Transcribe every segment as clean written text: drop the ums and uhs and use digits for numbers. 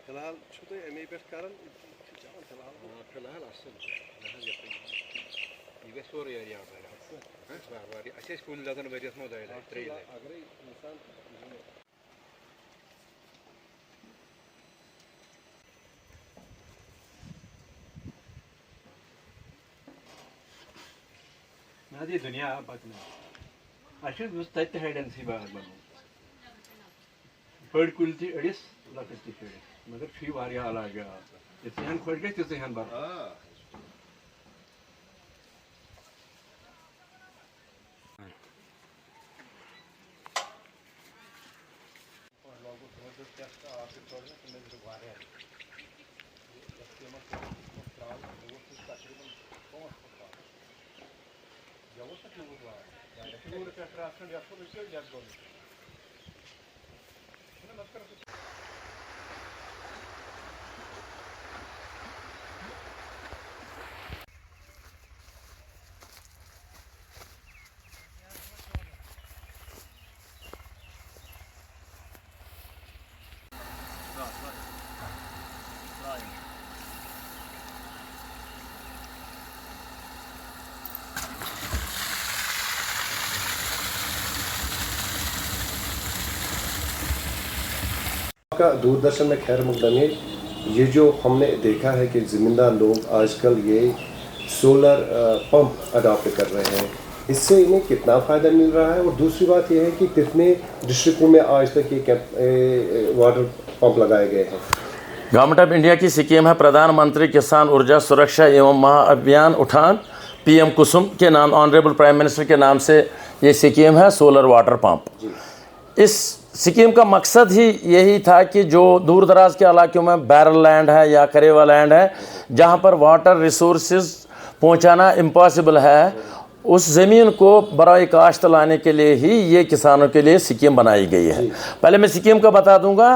फिलहाल अमे पे कर फिलहाल यह सोरे कुन लगन वरियस मो 2 लट 3 लट ये दुनिया तत हाइडेंसी बाग बनो बड़ कुल अड़िस लकट मगर फी अलग ये खुश गई तीन बर का दूरदर्शन में खैर मकदम है। ये जो हमने देखा है कि ज़मींदार लोग आजकल ये सोलर पंप अडॉप्ट कर रहे हैं, इससे इन्हें कितना फ़ायदा मिल रहा है और दूसरी बात यह है कि कितने डिस्ट्रिक्टों में आज तक ये वाटर पंप लगाए गए हैं। गवर्नमेंट ऑफ इंडिया की स्कीम है प्रधानमंत्री किसान ऊर्जा सुरक्षा एवं महाअभियान उठान पीएम कुसुम के नाम, ऑनरेबल प्राइम मिनिस्टर के नाम से ये स्कीम है सोलर वाटर पंप। इस स्कीम का मकसद ही यही था कि जो दूर दराज के इलाकों में बैरल लैंड है या करेवा लैंड है जहाँ पर वाटर रिसोर्सेज पहुँचाना इम्पॉसिबल है, उस ज़मीन को बराए काश्त लाने के लिए ही ये किसानों के लिए स्कीम बनाई गई है। पहले मैं स्कीम का बता दूंगा।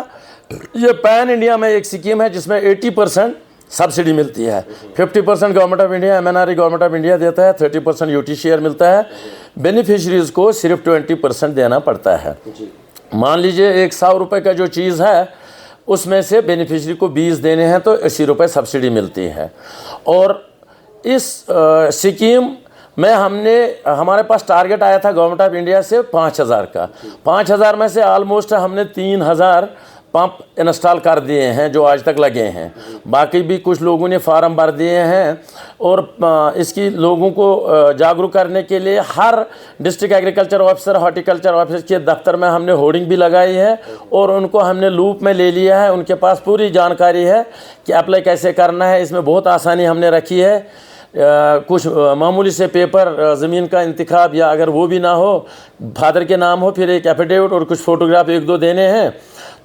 ये पैन इंडिया में एक स्कीम है जिसमें 80% सब्सिडी मिलती है, 50% government of India MNRE government of India देता है, 30% UT मिलता है। बेनिफिशरीज़ को सिर्फ 20% देना पड़ता है। मान लीजिए 100 रुपये का जो चीज़ है उसमें से बेनिफिशरी को 20 देने हैं तो 80 रुपये सब्सिडी मिलती है। और इस स्कीम में हमारे पास टारगेट आया था गवर्नमेंट ऑफ इंडिया से 5000 का। 5000 में से ऑलमोस्ट हमने 3000 पंप इंस्टॉल कर दिए हैं जो आज तक लगे हैं। बाकी भी कुछ लोगों ने फार्म भर दिए हैं और इसकी लोगों को जागरूक करने के लिए हर district agriculture officer, horticulture officer के दफ्तर में हमने होर्डिंग भी लगाई है और उनको हमने लूप में ले लिया है। उनके पास पूरी जानकारी है कि अप्लाई कैसे करना है। इसमें बहुत आसानी हमने रखी है। कुछ मामूली से पेपर ज़मीन का इंतखाब या अगर वो भी ना हो, फादर के नाम हो, फिर एक एफिडेविट और कुछ फ़ोटोग्राफ 1-2 देने हैं,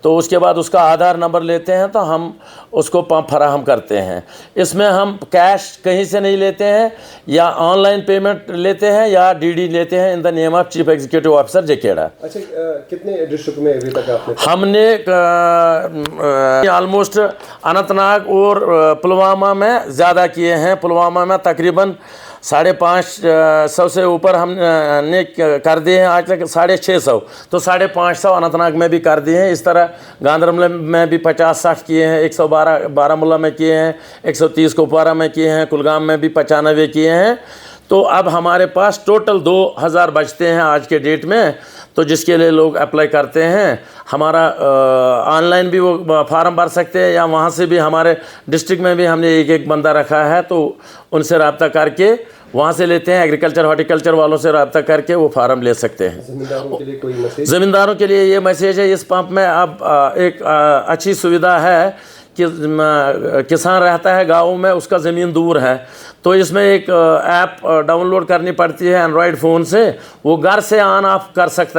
तो उसके बाद उसका आधार नंबर लेते हैं तो हम उसको पंप फराहम करते हैं। इसमें हम कैश कहीं से नहीं लेते हैं या ऑनलाइन पेमेंट लेते हैं या DD लेते हैं in the name of chief executive officer JKDA. अच्छा, कितने डिस्ट्रिक्ट में अभी तक आपने? हमने ऑलमोस्ट अनंतनाग और पुलवामा में ज़्यादा किए हैं। पुलवामा में तकरीबन 550 से ऊपर हमने कर दिए हैं आज तक, 650, तो 550 अनंतनाग में भी कर दिए हैं। इस तरह गांधरबल में भी 50-60 किए हैं, 112 बारामूला में किए हैं, 130 कुपवारा में किए हैं, कुलगाम में भी 95 किए हैं। तो अब हमारे पास टोटल 2000 बचते हैं आज के डेट में। तो जिसके लिए लोग अप्लाई करते हैं, हमारा ऑनलाइन भी वो फार्म भर सकते हैं या वहाँ से भी हमारे डिस्ट्रिक्ट में भी हमने एक बंदा रखा है, तो उनसे रब्ता करके वहाँ से लेते हैं। एग्रीकल्चर हॉर्टिकल्चर वालों से रब्ता करके वो फार्म ले सकते हैं। ज़मींदारों के लिए कोई मैसेज? ज़मींदारों के लिए ये मैसेज है, इस पंप में अब एक अच्छी सुविधा है कि किसान रहता है गाँव में, उसका ज़मीन दूर है, तो इसमें एक ऐप डाउनलोड करनी पड़ती है एंड्रॉयड फ़ोन से, वो घर से ऑन ऑफ कर सकता है।